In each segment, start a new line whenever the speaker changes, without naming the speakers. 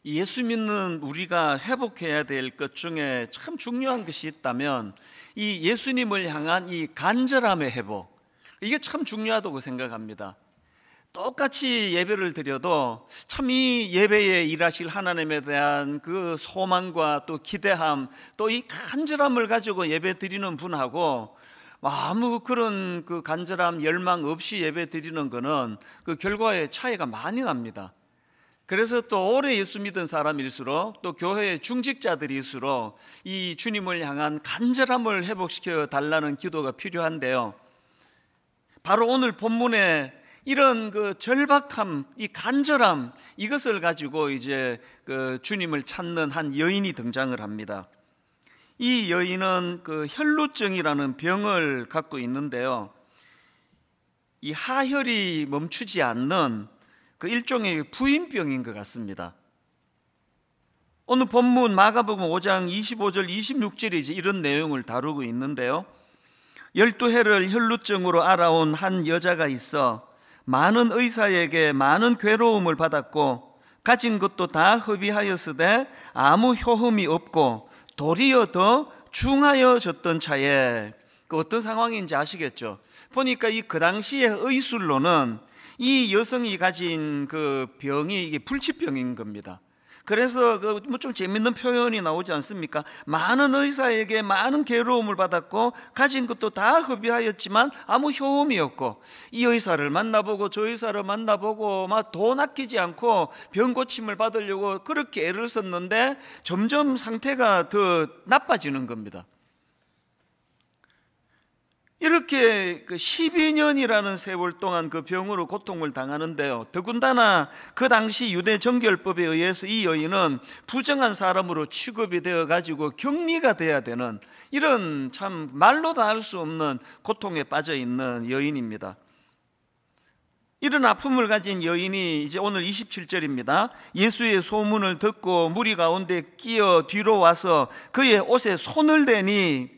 예수 믿는 우리가 회복해야 될 것 중에 참 중요한 것이 있다면 이 예수님을 향한 이 간절함의 회복, 이게 참 중요하다고 생각합니다. 똑같이 예배를 드려도 참 이 예배에 일하실 하나님에 대한 그 소망과 또 기대함, 또 이 간절함을 가지고 예배 드리는 분하고 아무 그런 그 간절함, 열망 없이 예배 드리는 거는 그 결과의 차이가 많이 납니다. 그래서 또 오래 예수 믿은 사람일수록 또 교회의 중직자들일수록 이 주님을 향한 간절함을 회복시켜 달라는 기도가 필요한데요, 바로 오늘 본문에 이런 그 절박함, 이 간절함, 이것을 가지고 이제 그 주님을 찾는 한 여인이 등장을 합니다. 이 여인은 그 혈루증이라는 병을 갖고 있는데요, 이 하혈이 멈추지 않는 그 일종의 부인병인 것 같습니다. 오늘 본문 마가복음 5장 25절 26절에 이제 이런 내용을 다루고 있는데요, 12해를 혈루증으로 알아온 한 여자가 있어 많은 의사에게 많은 괴로움을 받았고 가진 것도 다 허비하였으되 아무 효험이 없고 도리어 더 중하여졌던 차에, 그 어떤 상황인지 아시겠죠? 보니까 그 당시의 의술로는 이 여성이 가진 그 병이 이게 불치병인 겁니다. 그래서 그 뭐 좀 재밌는 표현이 나오지 않습니까? 많은 의사에게 많은 괴로움을 받았고 가진 것도 다 허비하였지만 아무 효험이 없고, 이 의사를 만나보고 저 의사를 만나보고 막 돈 아끼지 않고 병 고침을 받으려고 그렇게 애를 썼는데 점점 상태가 더 나빠지는 겁니다. 이렇게 그 12년이라는 세월 동안 그 병으로 고통을 당하는데요, 더군다나 그 당시 유대 정결법에 의해서 이 여인은 부정한 사람으로 취급이 되어 가지고 격리가 돼야 되는 이런 참 말로 다 할 수 없는 고통에 빠져 있는 여인입니다. 이런 아픔을 가진 여인이 이제 오늘 27절입니다. 예수의 소문을 듣고 무리 가운데 끼어 뒤로 와서 그의 옷에 손을 대니,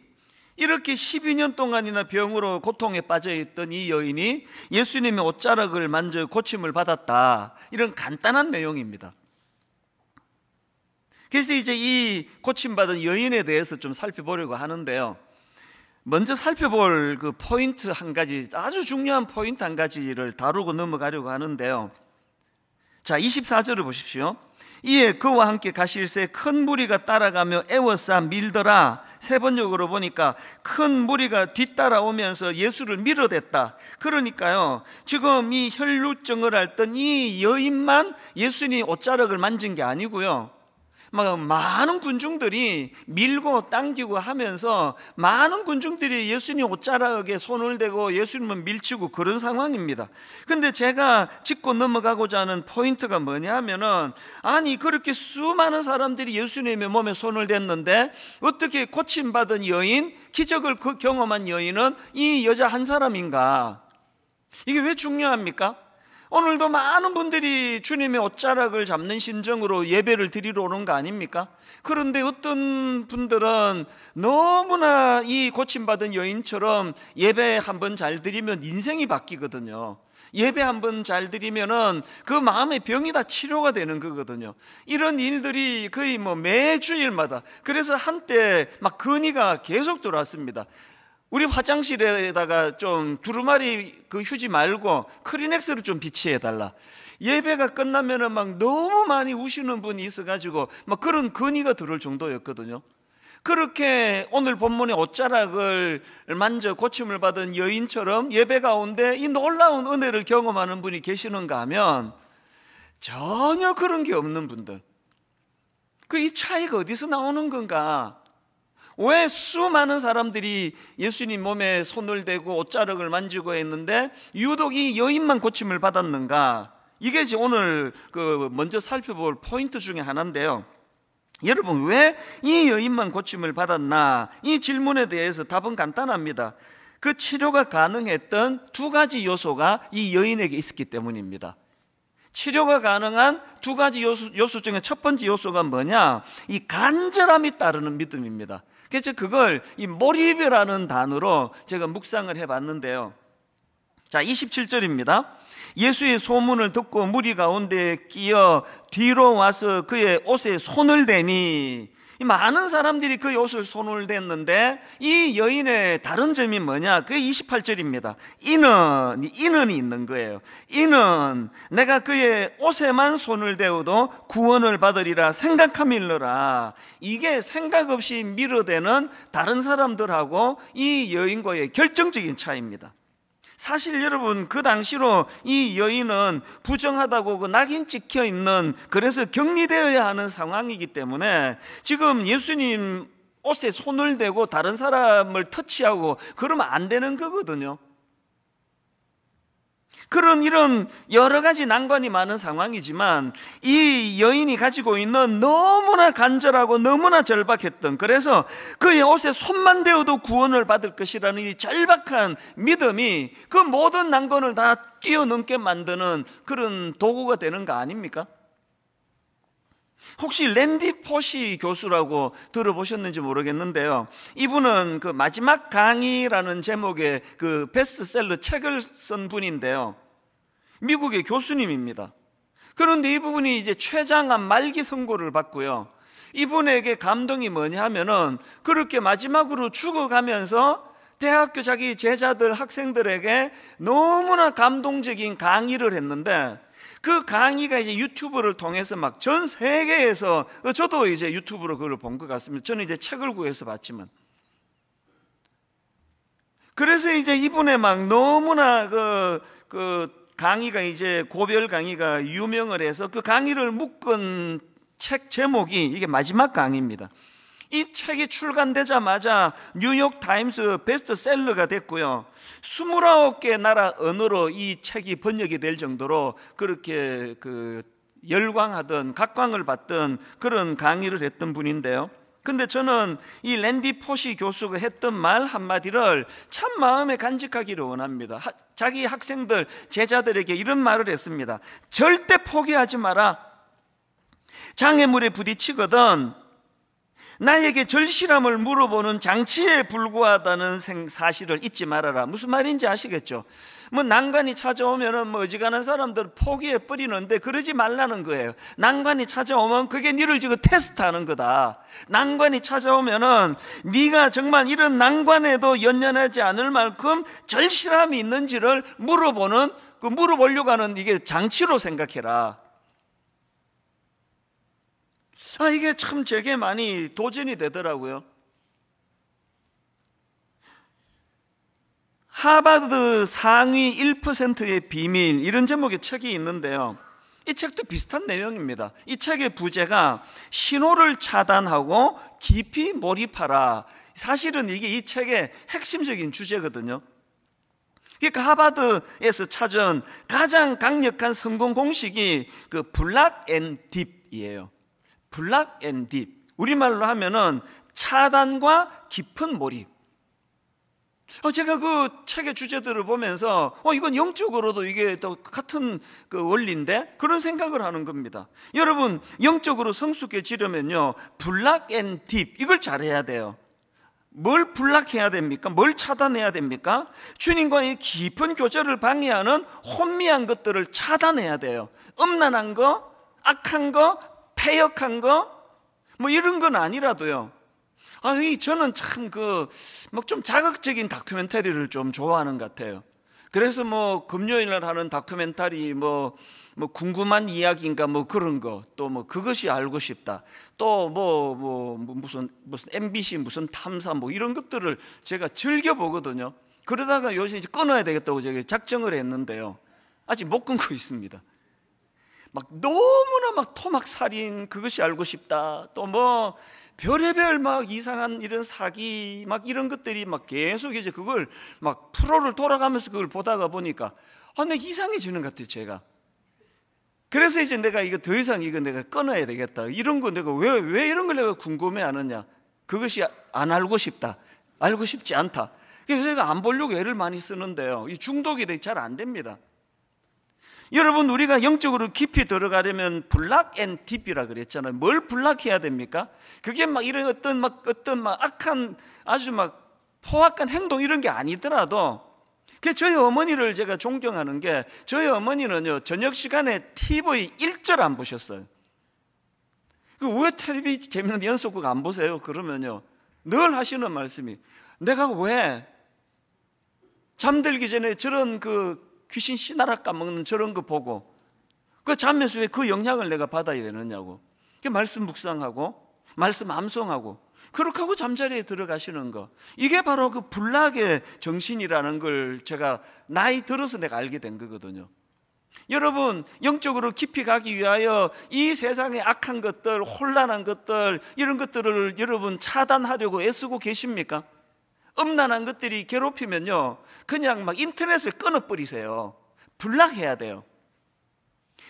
이렇게 12년 동안이나 병으로 고통에 빠져있던 이 여인이 예수님의 옷자락을 만져 고침을 받았다, 이런 간단한 내용입니다. 그래서 이제 이 고침받은 여인에 대해서 좀 살펴보려고 하는데요, 먼저 살펴볼 그 포인트 한 가지, 아주 중요한 포인트 한 가지를 다루고 넘어가려고 하는데요, 자 24절을 보십시오. 이에 그와 함께 가실새 큰 무리가 따라가며 애워싸 밀더라. 세 번역으로 보니까 큰 무리가 뒤따라오면서 예수를 밀어댔다. 그러니까요, 지금 이 혈루증을 앓던 이 여인만 예수님 옷자락을 만진 게 아니고요, 막 많은 군중들이 밀고 당기고 하면서 많은 군중들이 예수님 옷자락에 손을 대고 예수님을 밀치고 그런 상황입니다. 근데 제가 짚고 넘어가고자 하는 포인트가 뭐냐면은, 아니 그렇게 수많은 사람들이 예수님의 몸에 손을 댔는데 어떻게 고침받은 여인, 기적을 경험한 여인은 이 여자 한 사람인가? 이게 왜 중요합니까? 오늘도 많은 분들이 주님의 옷자락을 잡는 심정으로 예배를 드리러 오는 거 아닙니까? 그런데 어떤 분들은 너무나 이 고침받은 여인처럼 예배 한번 잘 드리면 인생이 바뀌거든요. 예배 한번 잘 드리면은 그 마음의 병이 다 치료가 되는 거거든요. 이런 일들이 거의 뭐 매주일마다, 그래서 한때 막 건의가 계속 들어왔습니다. 우리 화장실에다가 좀 두루마리 그 휴지 말고 크리넥스를 좀 비치해달라. 예배가 끝나면은 막 너무 많이 우시는 분이 있어가지고 막 그런 건의가 들어올 정도였거든요. 그렇게 오늘 본문의 옷자락을 만져 고침을 받은 여인처럼 예배 가운데 이 놀라운 은혜를 경험하는 분이 계시는가 하면 전혀 그런 게 없는 분들, 그 이 차이가 어디서 나오는 건가? 왜 수많은 사람들이 예수님 몸에 손을 대고 옷자락을 만지고 했는데 유독 이 여인만 고침을 받았는가? 이게 이제 오늘 그 먼저 살펴볼 포인트 중에 하나인데요, 여러분 왜 이 여인만 고침을 받았나? 이 질문에 대해서 답은 간단합니다. 그 치료가 가능했던 두 가지 요소가 이 여인에게 있었기 때문입니다. 치료가 가능한 두 가지 요소 중에 첫 번째 요소가 뭐냐? 이 간절함이 따르는 믿음입니다. 그래서 그걸 이 몰입이라는 단어로 제가 묵상을 해봤는데요, 자, 27절입니다. 예수의 소문을 듣고 무리 가운데 끼어 뒤로 와서 그의 옷에 손을 대니, 많은 사람들이 그의 옷을 손을 댔는데 이 여인의 다른 점이 뭐냐? 그게 28절입니다. 이는 있는 거예요. 이는 내가 그의 옷에만 손을 대어도 구원을 받으리라 생각함일러라. 이게 생각 없이 밀어대는 다른 사람들하고 이 여인과의 결정적인 차이입니다. 사실 여러분, 그 당시로 이 여인은 부정하다고 그 낙인 찍혀 있는, 그래서 격리되어야 하는 상황이기 때문에 지금 예수님 옷에 손을 대고 다른 사람을 터치하고 그러면 안 되는 거거든요. 그런 이런 여러 가지 난관이 많은 상황이지만 이 여인이 가지고 있는 너무나 간절하고 너무나 절박했던, 그래서 그의 옷에 손만 대어도 구원을 받을 것이라는 이 절박한 믿음이 그 모든 난관을 다 뛰어넘게 만드는 그런 도구가 되는 거 아닙니까? 혹시 랜디 포시 교수라고 들어보셨는지 모르겠는데요, 이분은 그 마지막 강의라는 제목의 그 베스트셀러 책을 쓴 분인데요, 미국의 교수님입니다. 그런데 이분이 이제 췌장암 말기 선고를 받고요, 이분에게 감동이 뭐냐 하면은 그렇게 마지막으로 죽어가면서 대학교 자기 제자들, 학생들에게 너무나 감동적인 강의를 했는데, 그 강의가 이제 유튜브를 통해서 막 전 세계에서, 저도 이제 유튜브로 그걸 본 것 같습니다. 저는 이제 책을 구해서 봤지만. 그래서 이제 이분의 막 너무나 그 강의가 이제 고별 강의가 유명을 해서 그 강의를 묶은 책 제목이 이게 마지막 강의입니다. 이 책이 출간되자마자 뉴욕 타임스 베스트셀러가 됐고요, 29개 나라 언어로 이 책이 번역이 될 정도로 그렇게 그 열광하던, 각광을 받던 그런 강의를 했던 분인데요, 근데 저는 이 랜디 포시 교수가 했던 말 한마디를 참 마음에 간직하기를 원합니다. 자기 학생들, 제자들에게 이런 말을 했습니다. 절대 포기하지 마라. 장애물에 부딪히거든 나에게 절실함을 물어보는 장치에 불과하다는 사실을 잊지 말아라. 무슨 말인지 아시겠죠? 뭐 난관이 찾아오면은 뭐 어지간한 사람들 포기해 버리는데 그러지 말라는 거예요. 난관이 찾아오면 그게 니를 지금 테스트하는 거다. 난관이 찾아오면은 네가 정말 이런 난관에도 연연하지 않을 만큼 절실함이 있는지를 물어보는, 그 물어보려고 하는 이게 장치로 생각해라. 이게 참 제게 많이 도전이 되더라고요. 하버드 상위 1%의 비밀, 이런 제목의 책이 있는데요, 이 책도 비슷한 내용입니다. 이 책의 부제가 신호를 차단하고 깊이 몰입하라. 사실은 이게 이 책의 핵심적인 주제거든요. 그러니까 하버드에서 찾은 가장 강력한 성공 공식이 그 블락 앤 딥이에요. 블락 앤 딥, 우리말로 하면은 차단과 깊은 몰입. 제가 그 책의 주제들을 보면서 이건 영적으로도 이게 또 같은 그 원리인데, 그런 생각을 하는 겁니다. 여러분, 영적으로 성숙해지려면요, 블락 앤 딥, 이걸 잘해야 돼요. 뭘 블락해야 됩니까? 뭘 차단해야 됩니까? 주님과의 깊은 교제를 방해하는 혼미한 것들을 차단해야 돼요. 음란한 거, 악한 거, 패역한 거, 뭐 이런 건 아니라도요. 저는 참 좀 자극적인 다큐멘터리를 좀 좋아하는 것 같아요. 그래서 뭐 금요일날 하는 다큐멘터리 뭐 궁금한 이야기인가 뭐 그런 거, 또 뭐 그것이 알고 싶다, 또 무슨 MBC 무슨 탐사 뭐 이런 것들을 제가 즐겨 보거든요. 그러다가 요새 이제 끊어야 되겠다고 제가 작정을 했는데요, 아직 못 끊고 있습니다. 막 너무나 막 토막 살인, 그것이 알고 싶다, 또 뭐 별의별 막 이상한 이런 사기 막 이런 것들이 막 계속 이제 그걸 막 프로를 돌아가면서 그걸 보다가 보니까 내가 이상해지는 것 같아요, 제가. 그래서 이제 내가 이거 더 이상 이거 내가 끊어야 되겠다. 이런 거 내가 왜 이런 걸 내가 궁금해 하느냐? 그것이 안 알고 싶다, 알고 싶지 않다. 그래서 제가 안 보려고 애를 많이 쓰는데요, 이 중독이 잘 안 됩니다. 여러분, 우리가 영적으로 깊이 들어가려면 블락 앤 딥이라 그랬잖아요. 뭘 블락해야 됩니까? 그게 막 이런 어떤 악한, 아주 막 포악한 행동 이런 게 아니더라도 저희 어머니를 제가 존경하는 게, 저희 어머니는요 저녁 시간에 TV 1절 안 보셨어요. 왜 TV 재밌는 연속극 안 보세요? 그러면요 늘 하시는 말씀이, 내가 왜 잠들기 전에 저런 귀신 씨나락 까먹는 저런 거 보고 자면서 왜 그 영향을 내가 받아야 되느냐고. 말씀 묵상하고 말씀 암송하고 그렇게 하고 잠자리에 들어가시는 거, 이게 바로 불락의 정신이라는 걸 제가 나이 들어서 내가 알게 된 거거든요. 여러분, 영적으로 깊이 가기 위하여 이 세상의 악한 것들, 혼란한 것들, 이런 것들을 여러분 차단하려고 애쓰고 계십니까? 음란한 것들이 괴롭히면요 그냥 막 인터넷을 끊어버리세요. 불락해야 돼요.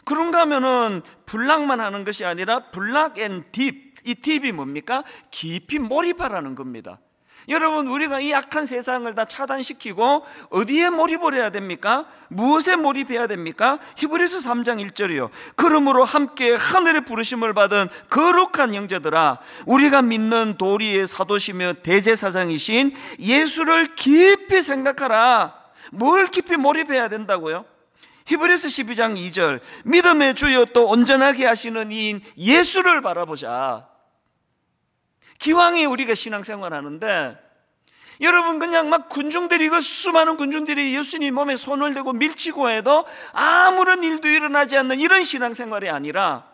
그런가 하면은 불락만 하는 것이 아니라 불락 앤 딥, 이 딥이 뭡니까? 깊이 몰입하라는 겁니다. 여러분, 우리가 이 악한 세상을 다 차단시키고 어디에 몰입을 해야 됩니까? 무엇에 몰입해야 됩니까? 히브리서 3장 1절이요 그러므로 함께 하늘의 부르심을 받은 거룩한 형제들아, 우리가 믿는 도리의 사도시며 대제사장이신 예수를 깊이 생각하라. 뭘 깊이 몰입해야 된다고요? 히브리서 12장 2절 믿음의 주여 또 온전하게 하시는 이인 예수를 바라보자. 기왕에 우리가 신앙생활 하는데 여러분, 그냥 막 군중들이, 수많은 군중들이 예수님 몸에 손을 대고 밀치고 해도 아무런 일도 일어나지 않는 이런 신앙생활이 아니라,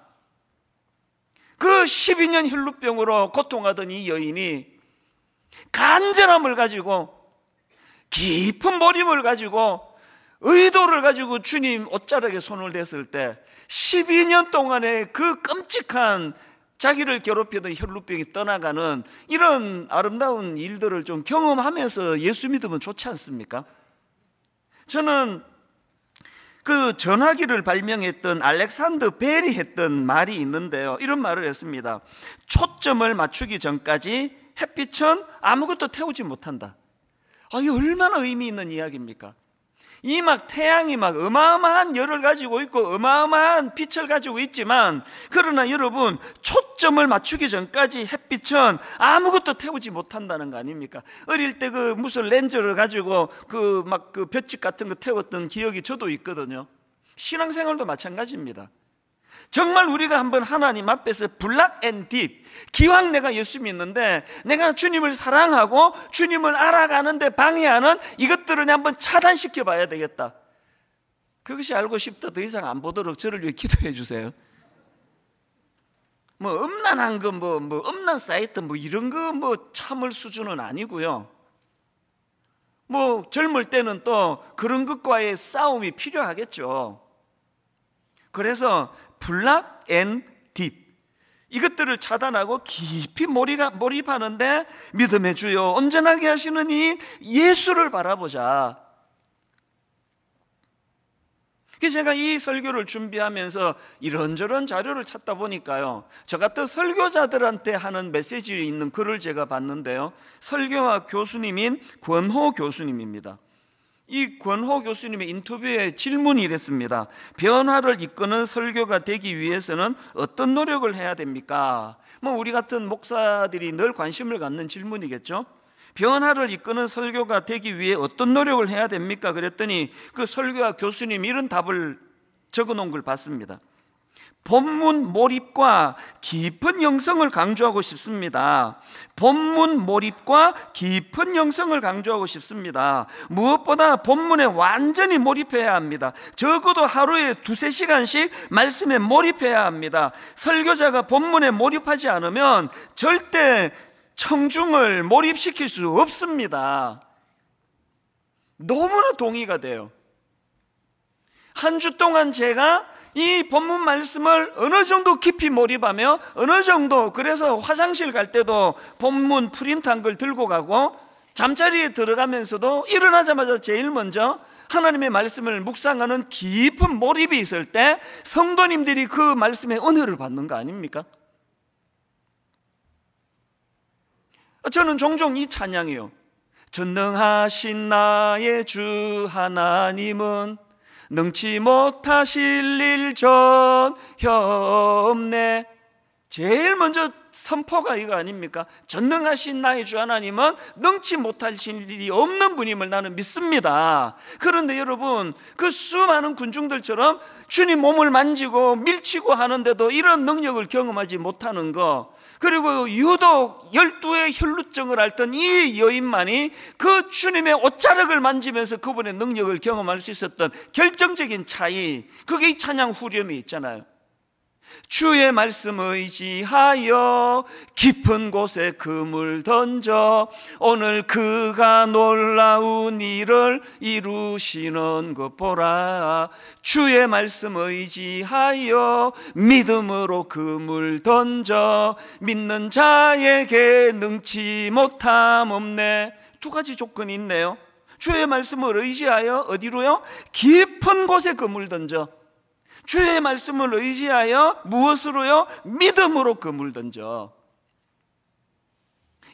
12년 혈루병으로 고통하던 이 여인이 간절함을 가지고, 깊은 몰입을 가지고, 의도를 가지고 주님 옷자락에 손을 댔을 때 12년 동안의 그 끔찍한 자기를 괴롭히던 혈루병이 떠나가는 이런 아름다운 일들을 좀 경험하면서 예수 믿으면 좋지 않습니까? 저는 전화기를 발명했던 알렉산더 벨이 했던 말이 있는데요, 이런 말을 했습니다. 초점을 맞추기 전까지 햇빛은 아무것도 태우지 못한다. 이게 얼마나 의미 있는 이야기입니까? 이 태양이 어마어마한 열을 가지고 있고 어마어마한 빛을 가지고 있지만, 그러나 여러분, 초점을 맞추기 전까지 햇빛은 아무것도 태우지 못한다는 거 아닙니까? 어릴 때 무슨 렌즈를 가지고 볏짚 같은 거 태웠던 기억이 저도 있거든요. 신앙생활도 마찬가지입니다. 정말 우리가 한번 하나님 앞에서 블락 앤 딥, 기왕 내가 예수 믿는데 내가 주님을 사랑하고 주님을 알아가는데 방해하는 이것들을 한번 차단시켜 봐야 되겠다. 그것이 알고 싶다. 더 이상 안 보도록 저를 위해 기도해 주세요. 음란한 거, 음란 사이트 이런 거 참을 수준은 아니고요. 젊을 때는 또 그런 것과의 싸움이 필요하겠죠. 그래서 블락 앤 딥, 이것들을 차단하고 깊이 몰입하는데 믿음의 주여 온전하게 하시는 이 예수를 바라보자. 제가 이 설교를 준비하면서 이런저런 자료를 찾다 보니까요, 저 같은 설교자들한테 하는 메시지에 있는 글을 제가 봤는데요, 설교학 교수님인 권호 교수님입니다. 이 권호 교수님의 인터뷰에 질문이 이랬습니다. 변화를 이끄는 설교가 되기 위해서는 어떤 노력을 해야 됩니까? 우리 같은 목사들이 늘 관심을 갖는 질문이겠죠. 변화를 이끄는 설교가 되기 위해 어떤 노력을 해야 됩니까? 그랬더니 그 설교학 교수님이 이런 답을 적어놓은 걸 봤습니다. 본문 몰입과 깊은 영성을 강조하고 싶습니다. 본문 몰입과 깊은 영성을 강조하고 싶습니다. 무엇보다 본문에 완전히 몰입해야 합니다. 적어도 하루에 2-3시간씩 말씀에 몰입해야 합니다. 설교자가 본문에 몰입하지 않으면 절대 청중을 몰입시킬 수 없습니다. 너무나 동의가 돼요. 한 주 동안 제가 이 본문 말씀을 어느 정도 깊이 몰입하며 어느 정도, 그래서 화장실 갈 때도 본문 프린트한 걸 들고 가고, 잠자리에 들어가면서도 일어나자마자 제일 먼저 하나님의 말씀을 묵상하는 깊은 몰입이 있을 때 성도님들이 그 말씀의 은혜를 받는 거 아닙니까? 저는 종종 이 찬양이요, 전능하신 나의 주 하나님은 능치 못하실 일 전혀 없네. 제일 먼저 선포가 이거 아닙니까? 전능하신 나의 주 하나님은 능치 못하실 일이 없는 분임을 나는 믿습니다. 그런데 여러분, 그 수많은 군중들처럼 주님 몸을 만지고 밀치고 하는데도 이런 능력을 경험하지 못하는 거, 그리고 유독 12의 혈루증을 앓던 이 여인만이 그 주님의 옷자락을 만지면서 그분의 능력을 경험할 수 있었던 결정적인 차이, 그게 이 찬양 후렴이 있잖아요. 주의 말씀 의지하여 깊은 곳에 금을 던져 오늘 그가 놀라운 일을 이루시는 것 보라. 주의 말씀 의지하여 믿음으로 금을 던져 믿는 자에게 능치 못함 없네. 두 가지 조건이 있네요. 주의 말씀을 의지하여 어디로요? 깊은 곳에 금을 던져. 주의 말씀을 의지하여 무엇으로요? 믿음으로 금을 던져.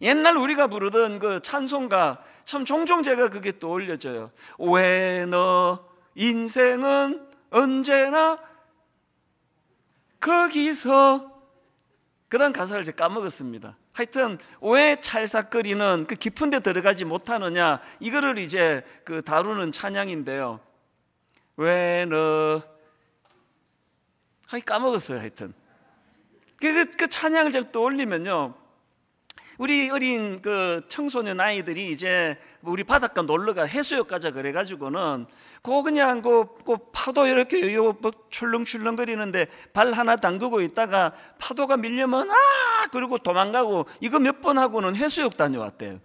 옛날 우리가 부르던 그 찬송가, 참 종종 제가 그게 떠올려져요. 왜 너 인생은 언제나 거기서, 그 다음 가사를 제가 까먹었습니다. 하여튼 왜 찰싹거리는 그 깊은 데 들어가지 못하느냐, 이거를 이제 그 다루는 찬양인데요. 왜 너, 까먹었어요. 하여튼 그 찬양을 제가 떠올리면요, 우리 어린 그 청소년 아이들이 이제 우리 바닷가 놀러가 해수욕 가자 그래가지고는 그냥 그 파도 이렇게 출렁출렁 거리는데 발 하나 담그고 있다가 파도가 밀려면 그리고 도망가고, 이거 몇 번 하고는 해수욕 다녀왔대요.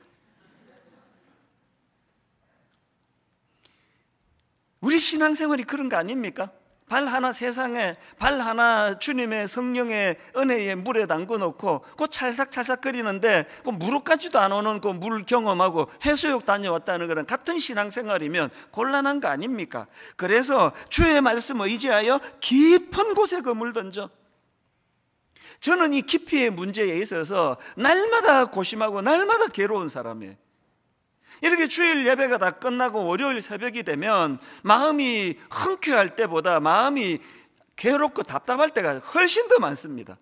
우리 신앙생활이 그런 거 아닙니까? 발 하나 세상에, 발 하나 주님의 성령의 은혜의 물에 담궈 놓고 그 찰싹찰싹 거리는데 그 무릎까지도 안 오는 그 물 경험하고 해수욕 다녀왔다는 거랑 같은 신앙생활이면 곤란한 거 아닙니까? 그래서 주의 말씀을 의지하여 깊은 곳에 금을 던져. 저는 이 깊이의 문제에 있어서 날마다 고심하고 날마다 괴로운 사람이에요. 이렇게 주일 예배가 다 끝나고 월요일 새벽이 되면 마음이 흔쾌할 때보다 마음이 괴롭고 답답할 때가 훨씬 더 많습니다.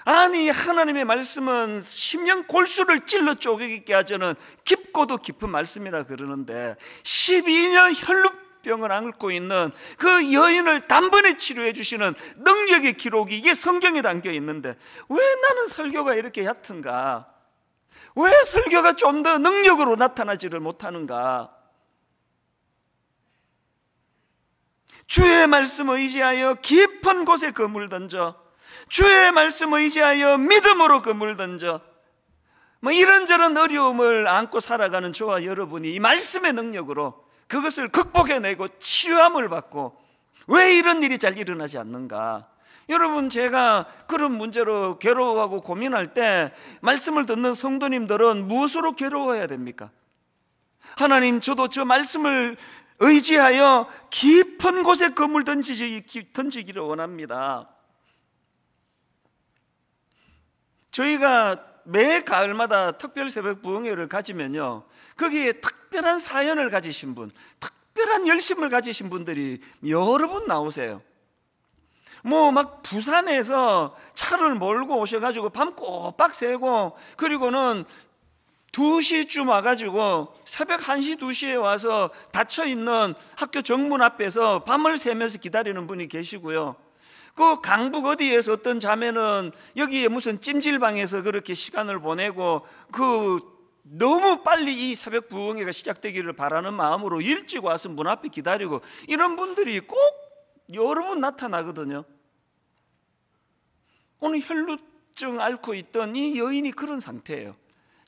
아니, 하나님의 말씀은 심령 골수를 찔러 쪼개게 하자는 깊고도 깊은 말씀이라 그러는데 12년 혈루병을 앓고 있는 그 여인을 단번에 치료해 주시는 능력의 기록이 이게 성경에 담겨 있는데 왜 나는 설교가 이렇게 얕은가? 왜 설교가 좀 더 능력으로 나타나지를 못하는가? 주의 말씀 의지하여 깊은 곳에 금을 던져, 주의 말씀 의지하여 믿음으로 금을 던져. 이런저런 어려움을 안고 살아가는 저와 여러분이 이 말씀의 능력으로 그것을 극복해내고 치유함을 받고 왜 이런 일이 잘 일어나지 않는가? 여러분, 제가 그런 문제로 괴로워하고 고민할 때 말씀을 듣는 성도님들은 무엇으로 괴로워해야 됩니까? 하나님, 저도 저 말씀을 의지하여 깊은 곳에 금을 던지기를 원합니다. 저희가 매 가을마다 특별 새벽 부흥회를 가지면요, 거기에 특별한 사연을 가지신 분, 특별한 열심을 가지신 분들이 여러 분 나오세요. 막 부산에서 차를 몰고 오셔가지고 밤 꼬박 새고, 그리고는 2시쯤 와가지고 새벽 1시, 2시에 와서 닫혀있는 학교 정문 앞에서 밤을 새면서 기다리는 분이 계시고요. 그 강북 어디에서 어떤 자매는 여기에 무슨 찜질방에서 그렇게 시간을 보내고 너무 빨리 이 새벽 부흥회가 시작되기를 바라는 마음으로 일찍 와서 문 앞에 기다리고, 이런 분들이 꼭 여러 분 나타나거든요. 오늘 혈루증 앓고 있던 이 여인이 그런 상태예요.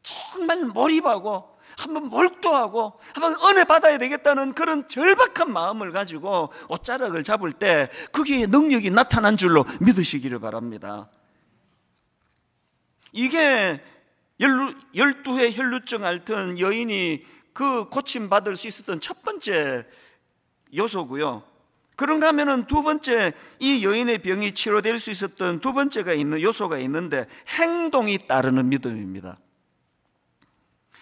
정말 몰입하고 한번 몰두하고 한번 은혜 받아야 되겠다는 그런 절박한 마음을 가지고 옷자락을 잡을 때 거기에 능력이 나타난 줄로 믿으시기를 바랍니다. 이게 12회 혈루증 앓던 여인이 그 고침받을 수 있었던 첫 번째 요소고요. 그런가 하면은 두 번째, 이 여인의 병이 치료될 수 있었던 두 번째가 있는 요소가 있는데 행동이 따르는 믿음입니다.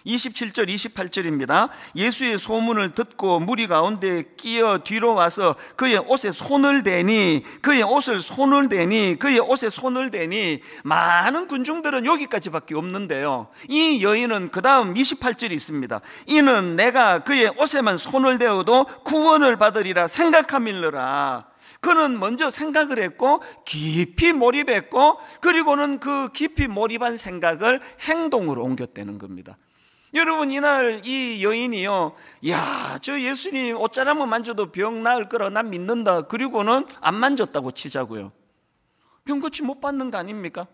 27절 28절입니다. 예수의 소문을 듣고 무리 가운데 끼어 뒤로 와서 그의 옷에 손을 대니 그의 옷에 손을 대니 많은 군중들은 여기까지밖에 없는데요, 이 여인은 그 다음 28절이 있습니다. 이는 내가 그의 옷에만 손을 대어도 구원을 받으리라 생각함일러라. 그는 먼저 생각을 했고 깊이 몰입했고, 그리고는 그 깊이 몰입한 생각을 행동으로 옮겼다는 겁니다. 여러분, 이날 이 여인이요, 야, 저 예수님 옷자락만 만져도 병 나을 거라 난 믿는다. 그리고는 안 만졌다고 치자고요. 병 고침 못 받는 거 아닙니까?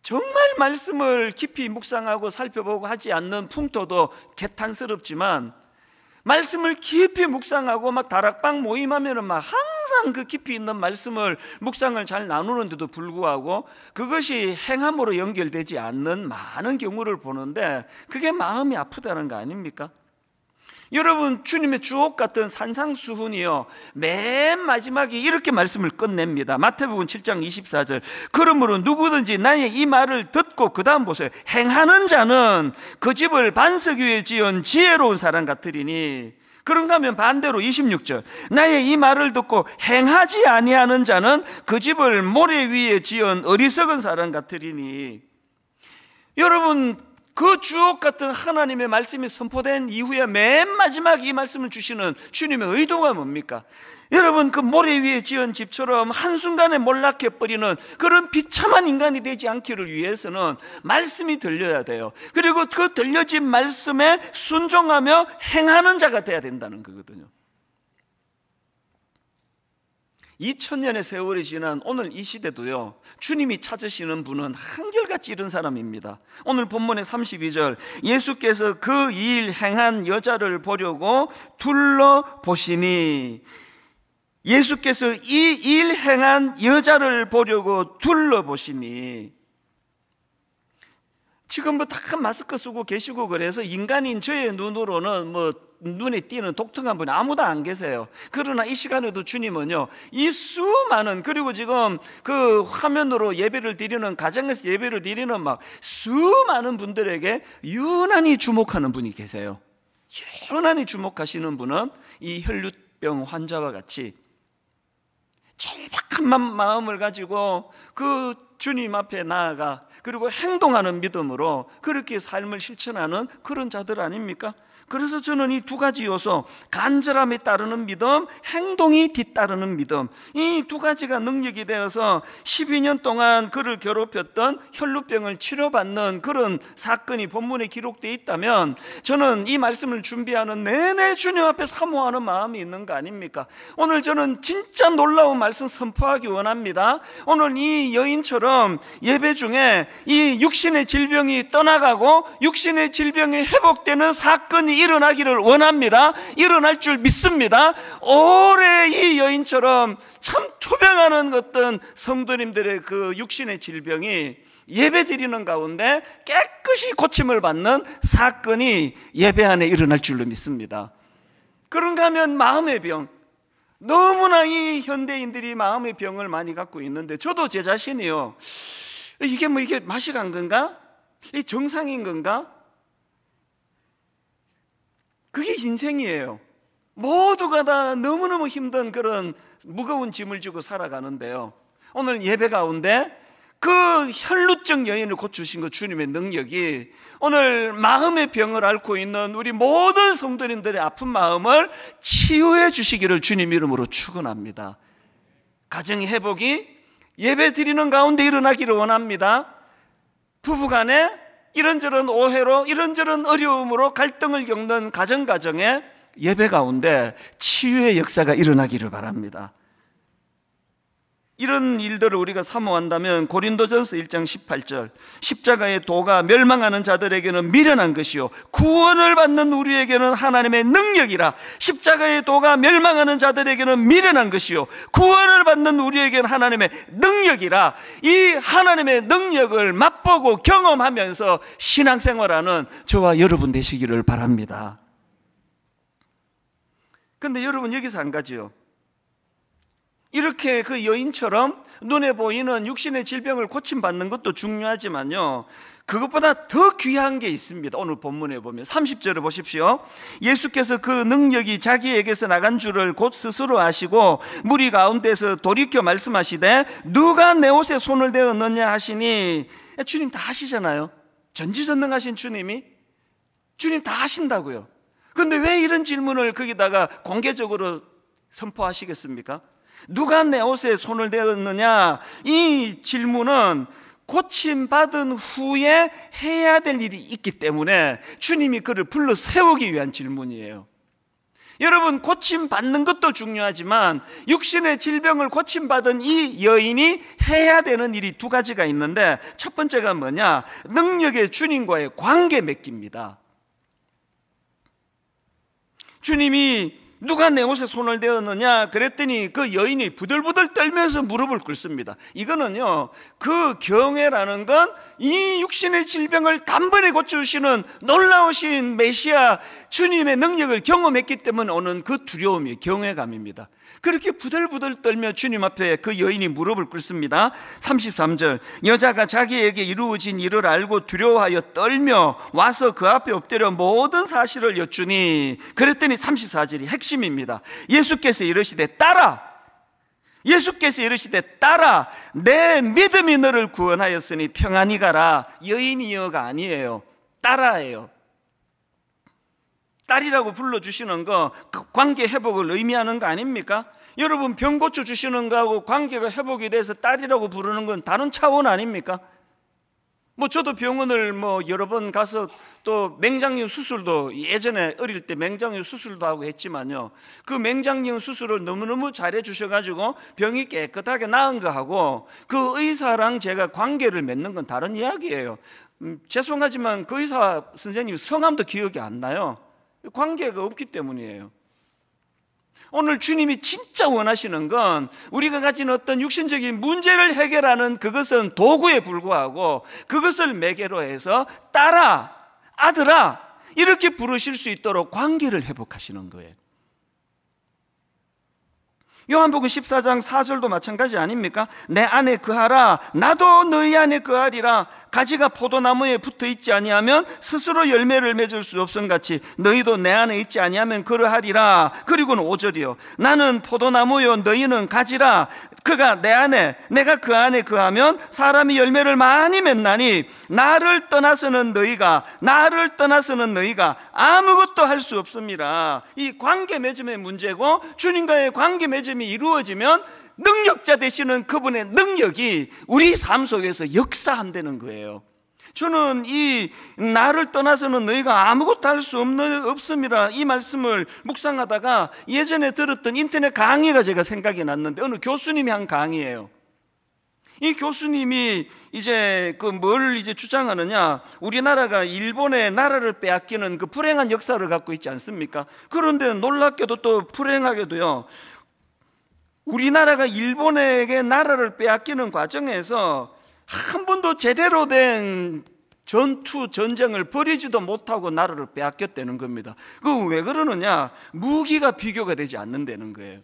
정말 말씀을 깊이 묵상하고 살펴보고 하지 않는 풍토도 개탄스럽지만, 말씀을 깊이 묵상하고 막 다락방 모임하면은 막 항상 그 깊이 있는 말씀을 묵상을 잘 나누는데도 불구하고 그것이 행함으로 연결되지 않는 많은 경우를 보는데, 그게 마음이 아프다는 거 아닙니까? 여러분, 주님의 주옥 같은 산상수훈이요, 맨 마지막에 이렇게 말씀을 끝냅니다. 마태복음 7장 24절. 그러므로 누구든지 나의 이 말을 듣고, 그 다음 보세요, 행하는 자는 그 집을 반석 위에 지은 지혜로운 사람 같으리니. 그런가 하면 반대로 26절. 나의 이 말을 듣고 행하지 아니하는 자는 그 집을 모래 위에 지은 어리석은 사람 같으리니. 여러분, 그 주옥 같은 하나님의 말씀이 선포된 이후에 맨 마지막 이 말씀을 주시는 주님의 의도가 뭡니까? 여러분, 그 모래 위에 지은 집처럼 한순간에 몰락해버리는 그런 비참한 인간이 되지 않기를 위해서는 말씀이 들려야 돼요. 그리고 그 들려진 말씀에 순종하며 행하는 자가 돼야 된다는 거거든요. 2000년의 세월이 지난 오늘 이 시대도요, 주님이 찾으시는 분은 한결같이 이런 사람입니다. 오늘 본문의 32절, 예수께서 그 일 행한 여자를 보려고 둘러보시니. 예수께서 이 일 행한 여자를 보려고 둘러보시니. 지금 뭐 다 마스크 쓰고 계시고 그래서 인간인 저의 눈으로는 뭐 눈에 띄는 독특한 분이 아무도 안 계세요. 그러나 이 시간에도 주님은요, 이 수많은, 그리고 지금 그 화면으로 예배를 드리는, 가정에서 예배를 드리는 막 수많은 분들에게 유난히 주목하는 분이 계세요. 유난히 주목하시는 분은 이 혈루병 환자와 같이 절박한 마음을 가지고 그 주님 앞에 나아가, 그리고 행동하는 믿음으로 그렇게 삶을 실천하는 그런 자들 아닙니까? 그래서 저는 이 두 가지 요소, 간절함에 따르는 믿음, 행동이 뒤따르는 믿음, 이 두 가지가 능력이 되어서 12년 동안 그를 괴롭혔던 혈루병을 치료받는 그런 사건이 본문에 기록되어 있다면, 저는 이 말씀을 준비하는 내내 주님 앞에 사모하는 마음이 있는 거 아닙니까? 오늘 저는 진짜 놀라운 말씀 선포하기 원합니다. 오늘 이 여인처럼 예배 중에 이 육신의 질병이 떠나가고 육신의 질병이 회복되는 사건이 일어나기를 원합니다. 일어날 줄 믿습니다. 올해 이 여인처럼 참 투병하는 어떤 성도님들의 그 육신의 질병이 예배 드리는 가운데 깨끗이 고침을 받는 사건이 예배 안에 일어날 줄로 믿습니다. 그런가 하면 마음의 병, 너무나 이 현대인들이 마음의 병을 많이 갖고 있는데, 저도 제 자신이요, 이게 맛이 간 건가? 이 정상인 건가? 그게 인생이에요. 모두가 다 너무너무 힘든 그런 무거운 짐을 지고 살아가는데요, 오늘 예배 가운데 그 혈루증 여인을 고치신 그 주님의 능력이 오늘 마음의 병을 앓고 있는 우리 모든 성도님들의 아픈 마음을 치유해 주시기를 주님 이름으로 축원합니다. 가정의 회복이 예배 드리는 가운데 일어나기를 원합니다. 부부간에 이런저런 오해로, 이런저런 어려움으로 갈등을 겪는 가정에 예배 가운데 치유의 역사가 일어나기를 바랍니다. 이런 일들을 우리가 사모한다면 고린도전서 1장 18절, 십자가의 도가 멸망하는 자들에게는 미련한 것이요 구원을 받는 우리에게는 하나님의 능력이라. 십자가의 도가 멸망하는 자들에게는 미련한 것이요 구원을 받는 우리에게는 하나님의 능력이라. 이 하나님의 능력을 맛보고 경험하면서 신앙생활하는 저와 여러분 되시기를 바랍니다. 그런데 여러분, 여기서 한 가지요, 이렇게 그 여인처럼 눈에 보이는 육신의 질병을 고침받는 것도 중요하지만요, 그것보다 더 귀한 게 있습니다. 오늘 본문에 보면 30절을 보십시오. 예수께서 그 능력이 자기에게서 나간 줄을 곧 스스로 아시고 무리 가운데서 돌이켜 말씀하시되 누가 내 옷에 손을 대었느냐 하시니, 주님 다 하시잖아요. 전지전능하신 주님이, 주님 다 하신다고요. 그런데 왜 이런 질문을 거기다가 공개적으로 선포하시겠습니까? 누가 내 옷에 손을 대었느냐, 이 질문은 고침받은 후에 해야 될 일이 있기 때문에 주님이 그를 불러 세우기 위한 질문이에요. 여러분, 고침받는 것도 중요하지만 육신의 질병을 고침받은 이 여인이 해야 되는 일이 두 가지가 있는데, 첫 번째가 뭐냐? 능력의 주님과의 관계 맺기입니다. 주님이 누가 내 옷에 손을 대었느냐 그랬더니 그 여인이 부들부들 떨면서 무릎을 꿇습니다. 이거는요, 그 경외라는 건 이 육신의 질병을 단번에 고쳐주시는 놀라우신 메시아 주님의 능력을 경험했기 때문에 오는 그 두려움이 경외감입니다. 그렇게 부들부들 떨며 주님 앞에 그 여인이 무릎을 꿇습니다. 33절, 여자가 자기에게 이루어진 일을 알고 두려워하여 떨며 와서 그 앞에 엎드려 모든 사실을 여쭈니, 그랬더니 34절이 핵심입니다. 예수께서 이르시되 따라, 예수께서 이르시되 따라, 내 믿음이 너를 구원하였으니 평안히 가라. 여인이여가 아니에요, 따라예요. 딸이라고 불러주시는 거 관계 회복을 의미하는 거 아닙니까? 여러분, 병 고쳐주시는 거하고 관계가 회복이 돼서 딸이라고 부르는 건 다른 차원 아닙니까? 저도 병원을 여러 번 가서 또 맹장염 수술도 예전에 어릴 때 맹장염 수술도 하고 했지만요, 그 맹장염 수술을 너무너무 잘해 주셔가지고 병이 깨끗하게 나은 거하고 그 의사랑 제가 관계를 맺는 건 다른 이야기예요. 죄송하지만 그 의사 선생님 성함도 기억이 안 나요. 관계가 없기 때문이에요. 오늘 주님이 진짜 원하시는 건 우리가 가진 어떤 육신적인 문제를 해결하는 그것은 도구에 불과하고, 그것을 매개로 해서 딸아, 아들아 이렇게 부르실 수 있도록 관계를 회복하시는 거예요. 요한복음 14장 4절도 마찬가지 아닙니까? 내 안에 거하라, 나도 너희 안에 거하리라. 가지가 포도나무에 붙어 있지 아니하면 스스로 열매를 맺을 수 없음같이 너희도 내 안에 있지 아니하면 그러하리라. 그리고는 5절이요, 나는 포도나무요 너희는 가지라. 그가 내 안에, 내가 그 안에 거하면 사람이 열매를 많이 맺나니 나를 떠나서는 너희가 아무것도 할 수 없습니다. 이 관계 맺음의 문제고, 주님과의 관계 맺음이 이루어지면 능력자 되시는 그분의 능력이 우리 삶 속에서 역사한다는 거예요. 저는 이 나를 떠나서는 너희가 아무것도 할 수 없습니다, 이 말씀을 묵상하다가 예전에 들었던 인터넷 강의가 제가 생각이 났는데, 어느 교수님이 한 강의예요. 이 교수님이 이제 뭘 주장하느냐, 우리나라가 일본의 나라를 빼앗기는 그 불행한 역사를 갖고 있지 않습니까? 그런데 놀랍게도 또 불행하게도요, 우리나라가 일본에게 나라를 빼앗기는 과정에서 한 번도 제대로 된 전쟁을 벌이지도 못하고 나라를 빼앗겼다는 겁니다. 그 왜 그러느냐? 무기가 비교가 되지 않는다는 거예요.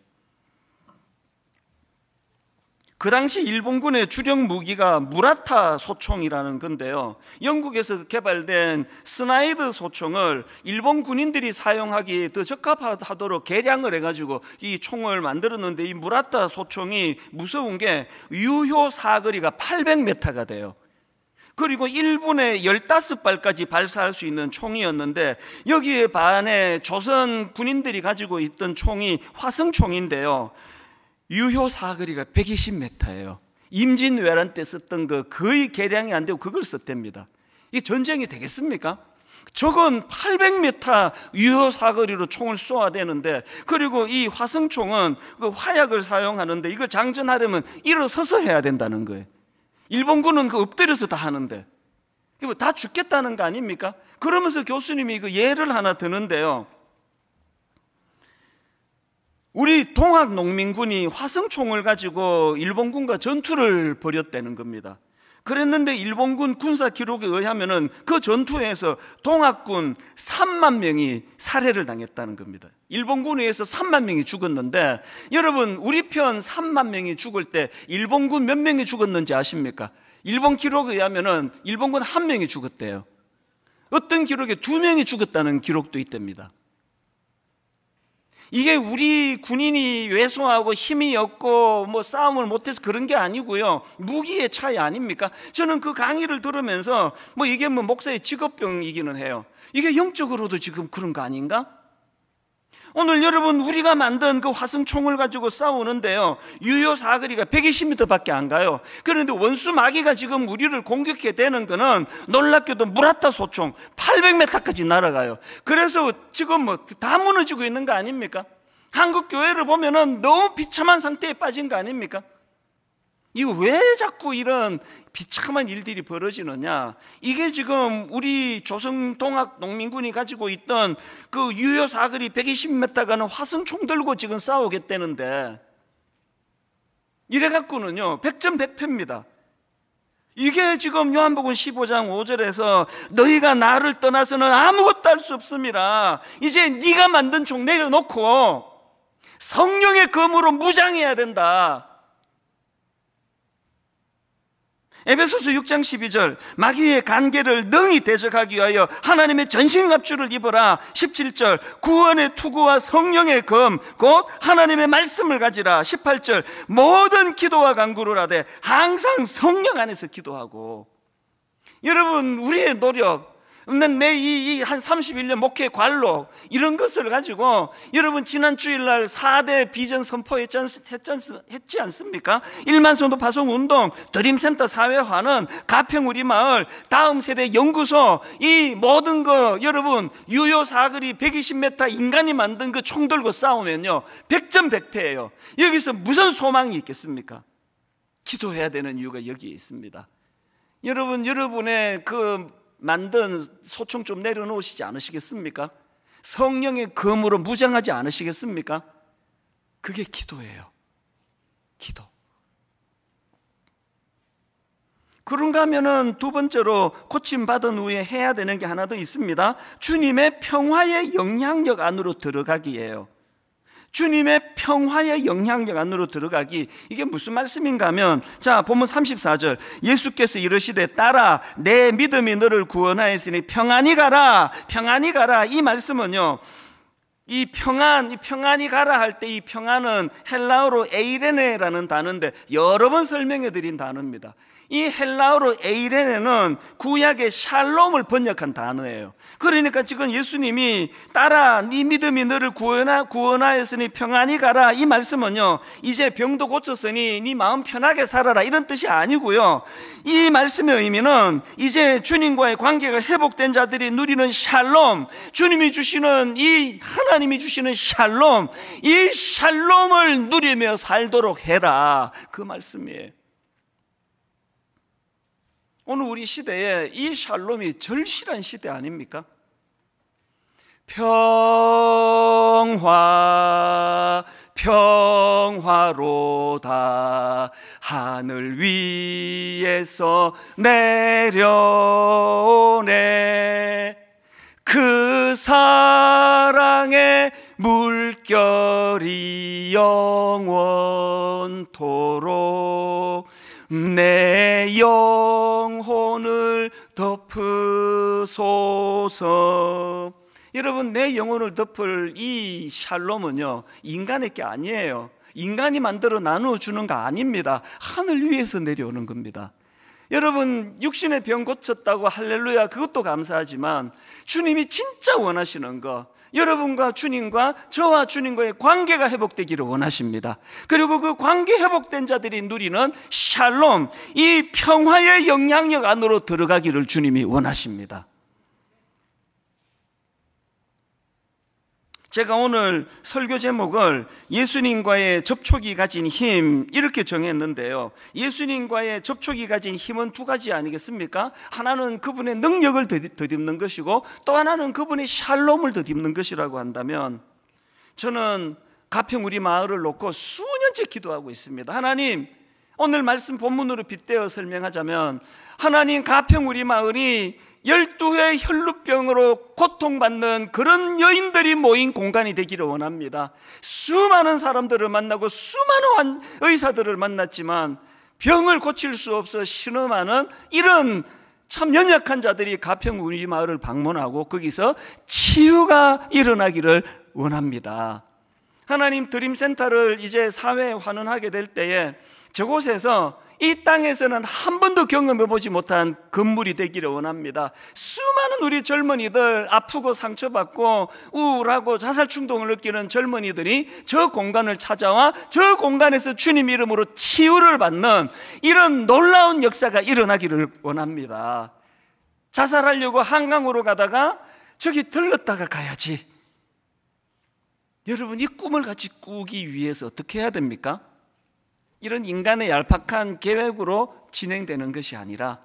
그 당시 일본군의 주력 무기가 무라타 소총이라는 건데요, 영국에서 개발된 스나이드 소총을 일본 군인들이 사용하기에 더 적합하도록 개량을 해가지고 이 총을 만들었는데, 이 무라타 소총이 무서운 게 유효 사거리가 800m가 돼요. 그리고 1분에 15발까지 발사할 수 있는 총이었는데, 여기에 반해 조선 군인들이 가지고 있던 총이 화성총인데요, 유효 사거리가 120m예요. 임진왜란 때 썼던 거 거의 개량이 안 되고 그걸 썼답니다. 이게 전쟁이 되겠습니까? 저건 800m 유효 사거리로 총을 쏘아야 되는데, 그리고 이 화성총은 그 화약을 사용하는데 이걸 장전하려면 일어서서 해야 된다는 거예요. 일본군은 엎드려서 다 하는데 다 죽겠다는 거 아닙니까? 그러면서 교수님이 그 예를 하나 드는데요, 우리 동학 농민군이 화성총을 가지고 일본군과 전투를 벌였다는 겁니다. 그랬는데 일본군 군사 기록에 의하면은 그 전투에서 동학군 3만 명이 살해를 당했다는 겁니다. 일본군에 의해서 3만 명이 죽었는데, 여러분 우리 편 3만 명이 죽을 때 일본군 몇 명이 죽었는지 아십니까? 일본 기록에 의하면은 일본군 1명이 죽었대요. 어떤 기록에 2명이 죽었다는 기록도 있답니다. 이게 우리 군인이 왜소하고 힘이 없고 뭐 싸움을 못해서 그런 게 아니고요, 무기의 차이 아닙니까? 저는 그 강의를 들으면서 뭐 이게 뭐 목사의 직업병이기는 해요. 이게 영적으로도 지금 그런 거 아닌가? 오늘 여러분, 우리가 만든 그 화승총을 가지고 싸우는데요, 유효 사거리가 120m 밖에 안 가요. 그런데 원수 마귀가 지금 우리를 공격해 대는 거는 놀랍게도 무라타 소총 800m까지 날아가요. 그래서 지금 뭐 다 무너지고 있는 거 아닙니까? 한국 교회를 보면은 너무 비참한 상태에 빠진 거 아닙니까? 이거 왜 자꾸 이런 비참한 일들이 벌어지느냐? 이게 지금 우리 조선동학 농민군이 가지고 있던 그 유효 사거리 120m 가는 화승총 들고 지금 싸우겠다는데, 이래 갖고는요 100점 100패입니다. 이게 지금 요한복음 15장 5절에서 너희가 나를 떠나서는 아무것도 할 수 없음이라, 이제 네가 만든 총 내려놓고 성령의 검으로 무장해야 된다. 에베소서 6장 12절, 마귀의 간계를 능히 대적하기 위하여 하나님의 전신갑주를 입어라. 17절, 구원의 투구와 성령의 검 곧 하나님의 말씀을 가지라. 18절, 모든 기도와 간구를 하되 항상 성령 안에서 기도하고. 여러분, 우리의 노력, 내 한 31년 목회 관록, 이런 것을 가지고 여러분 지난 주일날 4대 비전 선포했지 않습니까? 1만 성도 파송 운동, 드림센터 사회화는 가평 우리 마을, 다음 세대 연구소, 이 모든 거 여러분 유효 사거리 120m 인간이 만든 그 총 들고 싸우면요 100점 100패예요. 여기서 무슨 소망이 있겠습니까? 기도해야 되는 이유가 여기에 있습니다. 여러분, 여러분의 그 만든 소총 좀 내려놓으시지 않으시겠습니까? 성령의 검으로 무장하지 않으시겠습니까? 그게 기도예요. 기도. 그런가 하면은 두 번째로 고침받은 후에 해야 되는 게 하나 더 있습니다. 주님의 평화의 영향력 안으로 들어가기예요. 주님의 평화의 영향력 안으로 들어가기, 이게 무슨 말씀인가 하면, 자 본문 34절, 예수께서 이르시되 딸아 내 믿음이 너를 구원하였으니 평안히 가라. 평안히 가라, 이 말씀은요, 이 평안히 가라 할 때 이 평안은 헬라어로 에이레네라는 단어인데 여러 번 설명해 드린 단어입니다. 이 헬라어로 에이레네는 구약의 샬롬을 번역한 단어예요. 그러니까 지금 예수님이 딸아 네 믿음이 너를 구원하였으니 평안히 가라, 이 말씀은요 이제 병도 고쳤으니 네 마음 편하게 살아라, 이런 뜻이 아니고요, 이 말씀의 의미는 이제 주님과의 관계가 회복된 자들이 누리는 샬롬, 주님이 주시는 이 하나님이 주시는 샬롬, 이 샬롬을 누리며 살도록 해라, 그 말씀이에요. 오늘 우리 시대에 이 샬롬이 절실한 시대 아닙니까? 평화 평화로다 하늘 위에서 내려오네, 그 사랑의 물결이 영원토록 내 영혼을 덮으소서. 여러분, 내 영혼을 덮을 이 샬롬은요 인간의 게 아니에요. 인간이 만들어 나누어주는 거 아닙니다. 하늘 위에서 내려오는 겁니다. 여러분, 육신의 병 고쳤다고 할렐루야, 그것도 감사하지만 주님이 진짜 원하시는 거, 여러분과 주님과 저와 주님과의 관계가 회복되기를 원하십니다. 그리고 그 관계 회복된 자들이 누리는 샬롬, 이 평화의 영향력 안으로 들어가기를 주님이 원하십니다. 제가 오늘 설교 제목을 예수님과의 접촉이 가진 힘, 이렇게 정했는데요, 예수님과의 접촉이 가진 힘은 두 가지 아니겠습니까? 하나는 그분의 능력을 덧입는 것이고 또 하나는 그분의 샬롬을 덧입는 것이라고 한다면, 저는 가평 우리 마을을 놓고 수년째 기도하고 있습니다. 하나님, 오늘 말씀 본문으로 빗대어 설명하자면, 하나님, 가평 우리 마을이 12회 혈루병으로 고통받는 그런 여인들이 모인 공간이 되기를 원합니다. 수많은 사람들을 만나고 수많은 의사들을 만났지만 병을 고칠 수 없어 신음하는 이런 참 연약한 자들이 가평 우리 마을을 방문하고 거기서 치유가 일어나기를 원합니다. 하나님 드림센터를 이제 사회에 환원하게 될 때에 저곳에서 이 땅에서는 한 번도 경험해보지 못한 건물이 되기를 원합니다. 수많은 우리 젊은이들, 아프고 상처받고 우울하고 자살 충동을 느끼는 젊은이들이 저 공간을 찾아와 저 공간에서 주님 이름으로 치유를 받는 이런 놀라운 역사가 일어나기를 원합니다. 자살하려고 한강으로 가다가 저기 들렀다가 가야지. 여러분, 이 꿈을 같이 꾸기 위해서 어떻게 해야 됩니까? 이런 인간의 얄팍한 계획으로 진행되는 것이 아니라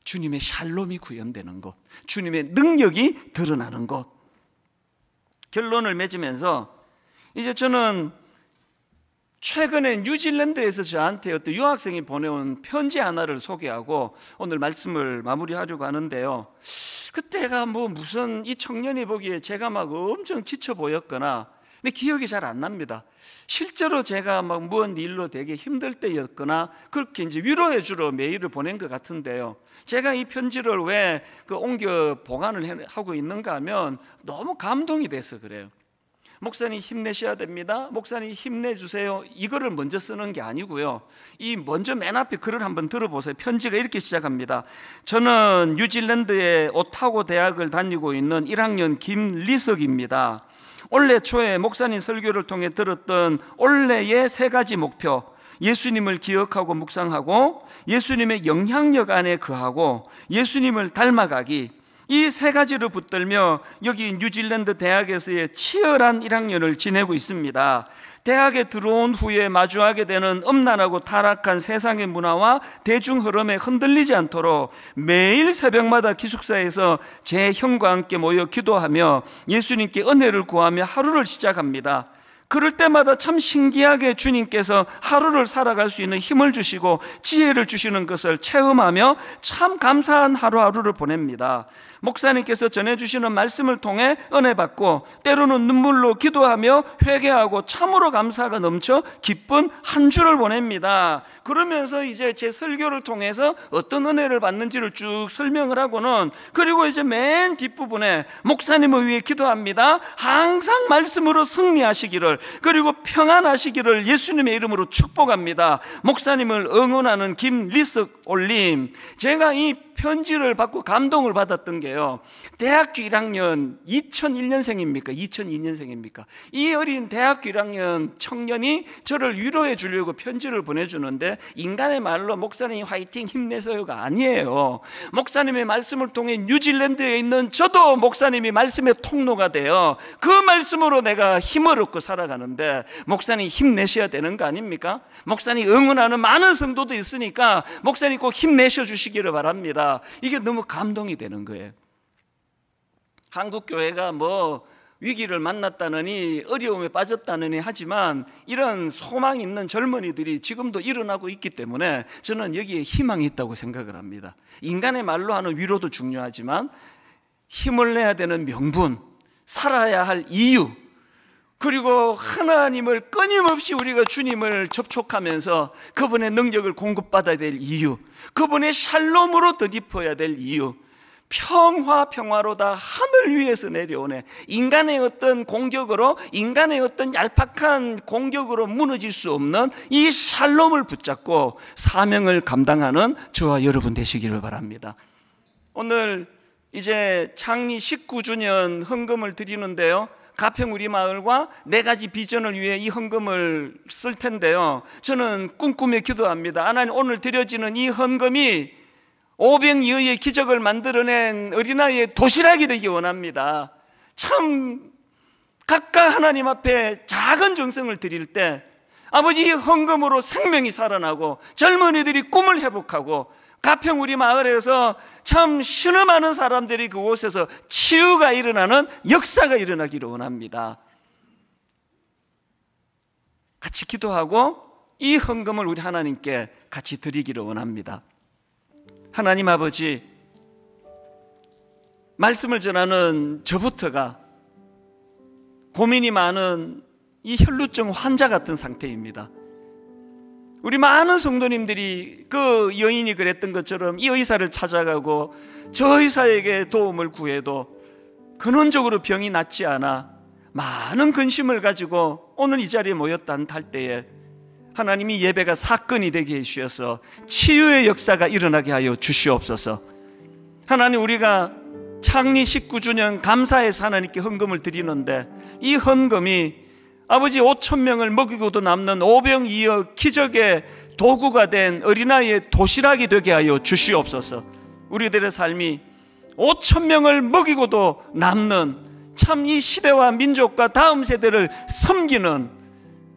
주님의 샬롬이 구현되는 것, 주님의 능력이 드러나는 것. 결론을 맺으면서 이제 저는 최근에 뉴질랜드에서 저한테 어떤 유학생이 보내온 편지 하나를 소개하고 오늘 말씀을 마무리하려고 하는데요. 그때가 무슨 이 청년이 보기에 제가 막 엄청 지쳐 보였거나, 근데 기억이 잘 안 납니다. 실제로 제가 막 무언 일로 되게 힘들 때였거나 그렇게 이제 위로해 주러 메일을 보낸 것 같은데요. 제가 이 편지를 왜 옮겨 보관을 하고 있는가 하면 너무 감동이 돼서 그래요. 목사님 힘내셔야 됩니다. 목사님 힘내주세요. 이거를 먼저 쓰는 게 아니고요. 이 먼저 맨 앞에 글을 한번 들어보세요. 편지가 이렇게 시작합니다. 저는 뉴질랜드의 오타고 대학을 다니고 있는 1학년 김리석입니다. 올해 초에 목사님 설교를 통해 들었던 올해의 3가지 목표, 예수님을 기억하고 묵상하고 예수님의 영향력 안에 거하고 예수님을 닮아가기, 이 3가지를 붙들며 여기 뉴질랜드 대학에서의 치열한 1학년을 지내고 있습니다. 대학에 들어온 후에 마주하게 되는 음란하고 타락한 세상의 문화와 대중 흐름에 흔들리지 않도록 매일 새벽마다 기숙사에서 제 형과 함께 모여 기도하며 예수님께 은혜를 구하며 하루를 시작합니다. 그럴 때마다 참 신기하게 주님께서 하루를 살아갈 수 있는 힘을 주시고 지혜를 주시는 것을 체험하며 참 감사한 하루하루를 보냅니다. 목사님께서 전해주시는 말씀을 통해 은혜 받고 때로는 눈물로 기도하며 회개하고 참으로 감사가 넘쳐 기쁜 한 주를 보냅니다. 그러면서 이제 제 설교를 통해서 어떤 은혜를 받는지를 쭉 설명을 하고는, 그리고 이제 맨 뒷부분에 목사님을 위해 기도합니다. 항상 말씀으로 승리하시기를, 그리고 평안하시기를 예수님의 이름으로 축복합니다. 목사님을 응원하는 김리석 올림. 제가 이 편지를 받고 감동을 받았던 게요, 대학교 1학년 2001년생입니까? 2002년생입니까? 이 어린 대학교 1학년 청년이 저를 위로해 주려고 편지를 보내주는데, 인간의 말로 목사님 화이팅 힘내세요가 아니에요. 목사님의 말씀을 통해 뉴질랜드에 있는 저도 목사님이 말씀의 통로가 돼요. 그 말씀으로 내가 힘을 얻고 살아가는데 목사님 힘내셔야 되는 거 아닙니까? 목사님 응원하는 많은 성도도 있으니까 목사님 꼭 힘내셔 주시기를 바랍니다. 이게 너무 감동이 되는 거예요. 한국 교회가 위기를 만났다느니 어려움에 빠졌다느니 하지만 이런 소망 있는 젊은이들이 지금도 일어나고 있기 때문에 저는 여기에 희망이 있다고 생각을 합니다. 인간의 말로 하는 위로도 중요하지만 힘을 내야 되는 명분, 살아야 할 이유, 그리고 하나님을 끊임없이 우리가 주님을 접촉하면서 그분의 능력을 공급받아야 될 이유, 그분의 샬롬으로 덧입어야 될 이유, 평화로다 하늘 위에서 내려오네. 인간의 어떤 공격으로, 인간의 어떤 얄팍한 공격으로 무너질 수 없는 이 샬롬을 붙잡고 사명을 감당하는 저와 여러분 되시기를 바랍니다. 오늘 이제 창리 19주년 헌금을 드리는데요, 가평 우리 마을과 4가지 비전을 위해 이 헌금을 쓸 텐데요, 저는 꿈꾸며 기도합니다. 하나님, 오늘 드려지는 이 헌금이 500여의 기적을 만들어낸 어린아이의 도시락이 되기 원합니다. 참 각각 하나님 앞에 작은 정성을 드릴 때 아버지, 이 헌금으로 생명이 살아나고 젊은이들이 꿈을 회복하고 가평 우리 마을에서 참 신음하는 사람들이 그곳에서 치유가 일어나는 역사가 일어나기를 원합니다. 같이 기도하고 이 헌금을 우리 하나님께 같이 드리기를 원합니다. 하나님 아버지, 말씀을 전하는 저부터가 고민이 많은 이 혈루증 환자 같은 상태입니다. 우리 많은 성도님들이 그 여인이 그랬던 것처럼 이 의사를 찾아가고 저 의사에게 도움을 구해도 근원적으로 병이 낫지 않아 많은 근심을 가지고 오늘 이 자리에 모였다 할 때에 하나님이 예배가 사건이 되게 해주셔서 치유의 역사가 일어나게 하여 주시옵소서. 하나님, 우리가 창리 19주년 감사해서 하나님께 헌금을 드리는데 이 헌금이 아버지 5,000명을 먹이고도 남는 오병이어 기적의 도구가 된 어린아이의 도시락이 되게 하여 주시옵소서. 우리들의 삶이 5,000명을 먹이고도 남는 참 이 시대와 민족과 다음 세대를 섬기는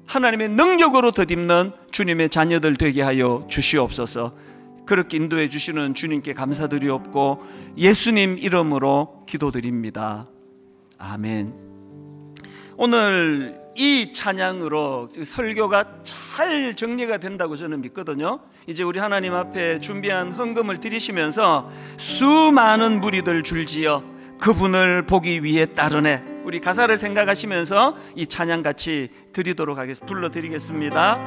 하나님의 능력으로 덧입는 주님의 자녀들 되게 하여 주시옵소서. 그렇게 인도해 주시는 주님께 감사드리옵고 예수님 이름으로 기도드립니다. 아멘. 오늘 이 찬양으로 설교가 잘 정리가 된다고 저는 믿거든요. 이제 우리 하나님 앞에 준비한 헌금을 드리시면서 수많은 무리들 줄지어 그분을 보기 위해 따르네, 우리 가사를 생각하시면서 이 찬양 같이 드리도록 하겠습니다. 불러드리겠습니다.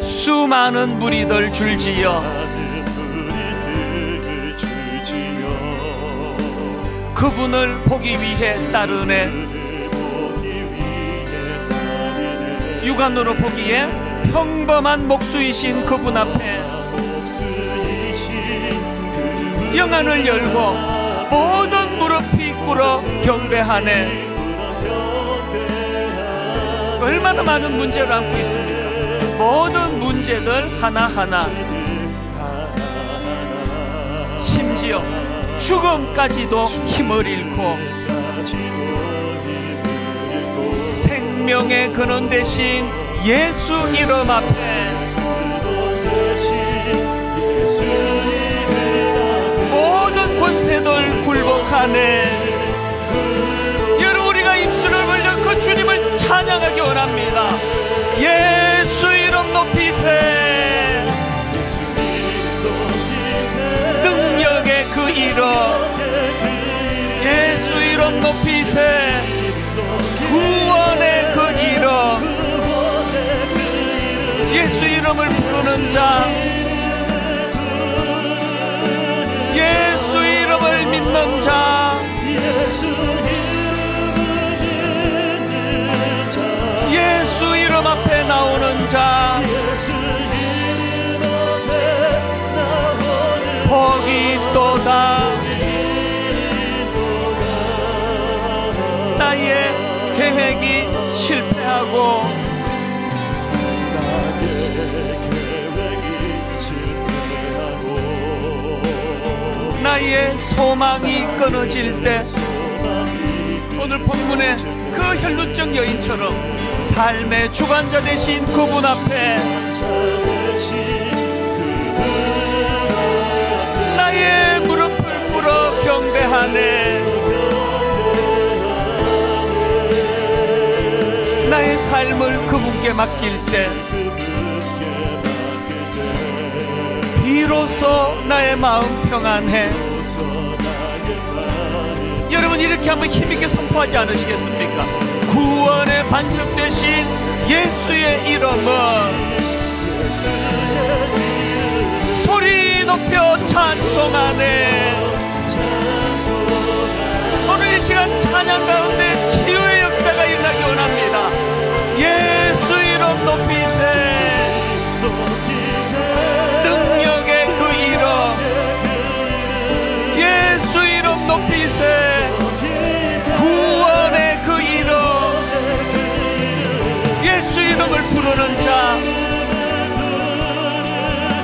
수많은 무리들 줄지어 그분을 보기 위해 따르네. 육안으로 보기에 평범한 목수이신 그분 앞에 영안을 열고 모든 무릎이 꿇어 경배하네. 얼마나 많은 문제를 안고 있습니까? 모든 문제들 하나하나, 심지어 죽음까지도 힘을 잃고 생명의 근원 되신 예수 이름 앞에 모든 권세들 굴복하네. 여러분, 우리가 입술을 벌려 그 주님을 찬양하기 원합니다. 예수 이름 높이세. 능력의 그 이름, 예수 이름 높이세. 구원의 그 이름, 예수 이름을 부르는 자, 예수 이름을 믿는 자, 예수 이름 앞에 나오는 자, 복이 있도다. 나의 계획이 실패하고 나의 소망이 끊어질 때 오늘 본문의 그 혈루증 여인처럼 삶의 주관자 되신 그분 앞에 나의 무릎을 꿇어 경배하네. 나의 삶을 그분께 맡길 때 비로소 나의 마음 평안해. 여러분, 이렇게 한번 힘있게 선포하지 않으시겠습니까? 구원의 반석 되신 예수의 이름은 소리 높여 찬송하네. 오늘 이 시간 찬양 가운데 치유의 역사가 일어나기 원합니다. 예수 이름 높이세. 능력의 그 이름, 예수 이름 높이세. 구원의 그 이름, 예수 이름을 부르는 자,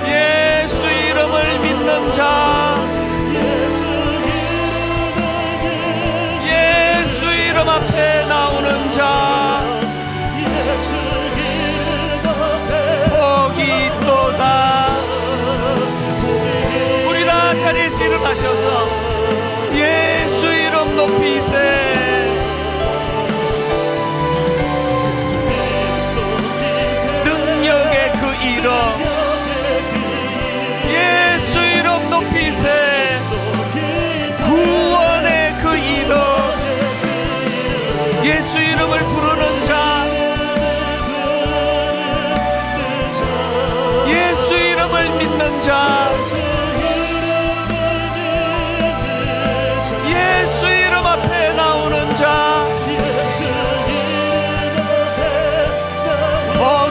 예수 이름을 믿는 자, 예수 이름 앞에 나오는 자, 복이 있도다. 우리 다 자리에서 일어나셔서 예수 이름 높이세. 능력의 그 이름, 예수 이름 높이세. 구원의 그 이름, 예수 이름을 부르는 자,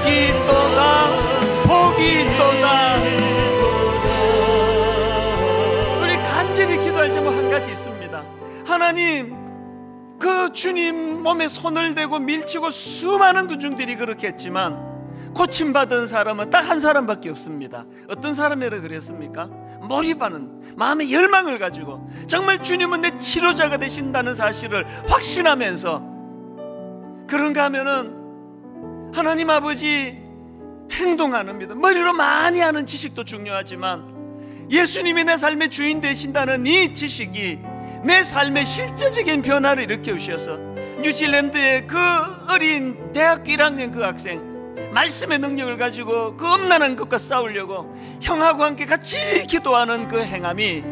복이 있도다, 복이 있도다. 우리 간절히 기도할 제목 한 가지 있습니다. 하나님, 그 주님 몸에 손을 대고 밀치고 수많은 군중들이 그렇게 했지만 고침받은 사람은 딱 한 사람밖에 없습니다. 어떤 사람이라 그랬습니까? 몰입하는 마음의 열망을 가지고 정말 주님은 내 치료자가 되신다는 사실을 확신하면서, 그런가 하면은 하나님 아버지 행동하는 믿음, 머리로 많이 하는 지식도 중요하지만 예수님이 내 삶의 주인 되신다는 이 지식이 내 삶의 실제적인 변화를 일으켜 주셔서 뉴질랜드의 그 어린 대학교 1학년 그 학생, 말씀의 능력을 가지고 그 음란한 것과 싸우려고 형하고 함께 같이 기도하는 그 행함이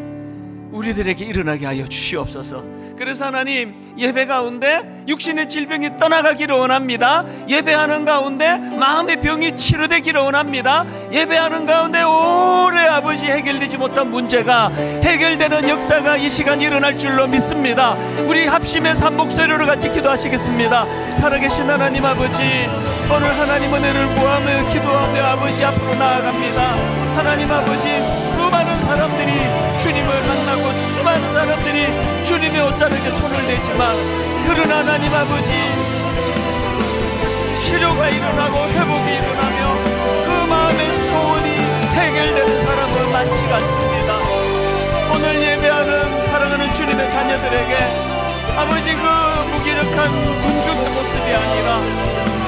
우리들에게 일어나게 하여 주시옵소서. 그래서 하나님, 예배 가운데 육신의 질병이 떠나가기를 원합니다. 예배하는 가운데 마음의 병이 치료되기를 원합니다. 예배하는 가운데 오래 아버지 해결되지 못한 문제가 해결되는 역사가 이 시간 일어날 줄로 믿습니다. 우리 합심해서 한 목소리로 같이 기도하시겠습니다. 살아계신 하나님 아버지, 오늘 하나님 은혜를 구하며 기도하며 아버지 앞으로 나아갑니다. 하나님 아버지, 수많은 사람들이 주님을 만나고 수많은 사람들이 주님의 옷자락에 손을 대지만, 그러나 하나님 아버지, 치료가 일어나고 회복이 일어나며 그 마음의 소원이 해결되는 사람은 많지가 않습니다. 오늘 예배하는 사랑하는 주님의 자녀들에게 아버지, 그 무기력한 군중의 모습이 아니라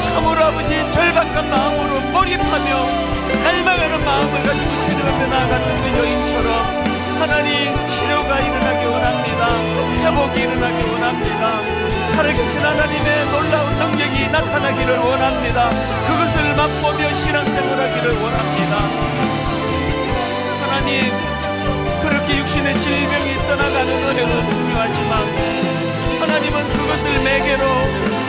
참으로 아버지 절박한 마음으로 몰입하며 갈망하는 마음을 가지고 주님 앞에 나아갔던 그 여인처럼 하나님, 치료가 일어나기 원합니다. 회복이 일어나기 원합니다. 살아계신 하나님의 놀라운 능력이 나타나기를 원합니다. 그것을 맛보며 신앙생활하기를 원합니다. 하나님, 그렇게 육신의 질병이 떠나가는 은혜도 중요하지만 하나님은 그것을 매개로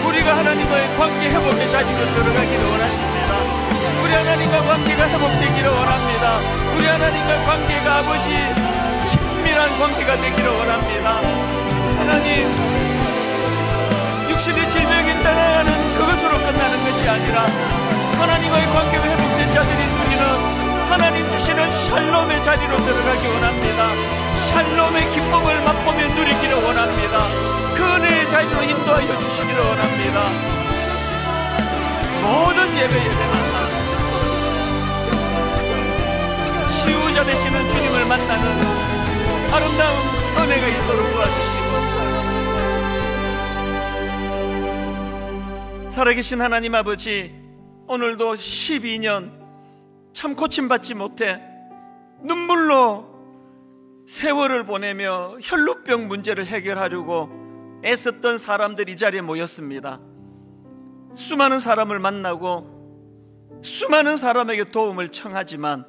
우리가 하나님과의 관계 회복의 자리로 들어가기를 원하십니다. 우리 하나님과 관계가 회복되기를 원합니다. 우리 하나님과 관계가 아버지 친밀한 관계가 되기를 원합니다. 하나님, 육신의 질병이 떠나가는 그것으로 끝나는 것이 아니라 하나님과의 관계가 회복된 자들이 누리는 하나님 주시는 샬롬의 자리로 들어가기 원합니다. 샬롬의 기쁨을 맛보며 누리기를 원합니다. 그 은혜의 자리로 인도하여 주시기를 원합니다. 모든 예배마다 치유자 되시는 주님을 만나는 아름다운 은혜가 있도록 도와주시고, 살아계신 하나님 아버지, 오늘도 12년 참 고침받지 못해 눈물로 세월을 보내며 혈루병 문제를 해결하려고 애썼던 사람들이 이 자리에 모였습니다. 수많은 사람을 만나고 수많은 사람에게 도움을 청하지만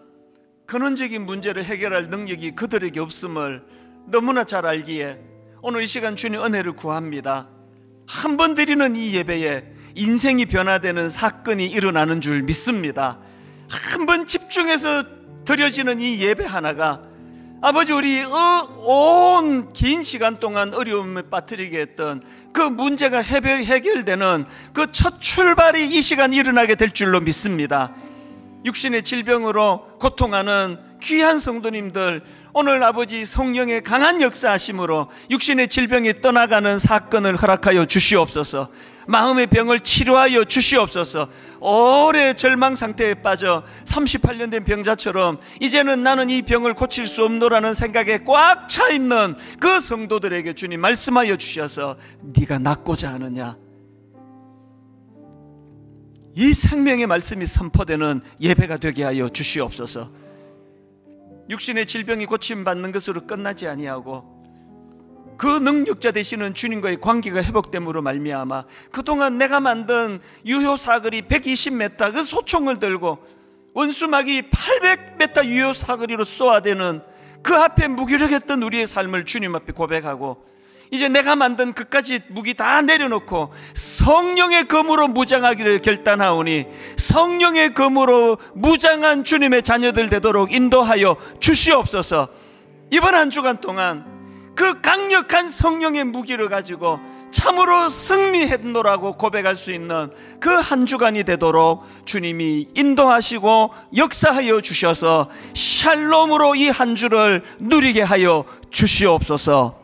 근원적인 문제를 해결할 능력이 그들에게 없음을 너무나 잘 알기에 오늘 이 시간 주님 은혜를 구합니다. 한 번 드리는 이 예배에 인생이 변화되는 사건이 일어나는 줄 믿습니다. 한 번 집중해서 드려지는 이 예배 하나가 아버지, 우리 온 긴 시간 동안 어려움에 빠뜨리게 했던 그 문제가 해결되는 그 첫 출발이 이 시간 일어나게 될 줄로 믿습니다. 육신의 질병으로 고통하는 귀한 성도님들, 오늘 아버지 성령의 강한 역사하심으로 육신의 질병이 떠나가는 사건을 허락하여 주시옵소서. 마음의 병을 치료하여 주시옵소서. 오래 절망 상태에 빠져 38년 된 병자처럼 이제는 나는 이 병을 고칠 수 없노라는 생각에 꽉 차 있는 그 성도들에게 주님 말씀하여 주셔서 네가 낫고자 하느냐, 이 생명의 말씀이 선포되는 예배가 되게 하여 주시옵소서. 육신의 질병이 고침받는 것으로 끝나지 아니하고 그 능력자 되시는 주님과의 관계가 회복됨으로 말미암아 그동안 내가 만든 유효사거리 120m 그 소총을 들고 원수막이 800m 유효사거리로 쏘아대는 그 앞에 무기력했던 우리의 삶을 주님 앞에 고백하고, 이제 내가 만든 그까지 무기 다 내려놓고 성령의 검으로 무장하기를 결단하오니 성령의 검으로 무장한 주님의 자녀들 되도록 인도하여 주시옵소서. 이번 한 주간 동안 그 강력한 성령의 무기를 가지고 참으로 승리했노라고 고백할 수 있는 그 한 주간이 되도록 주님이 인도하시고 역사하여 주셔서 샬롬으로 이 한 주를 누리게 하여 주시옵소서.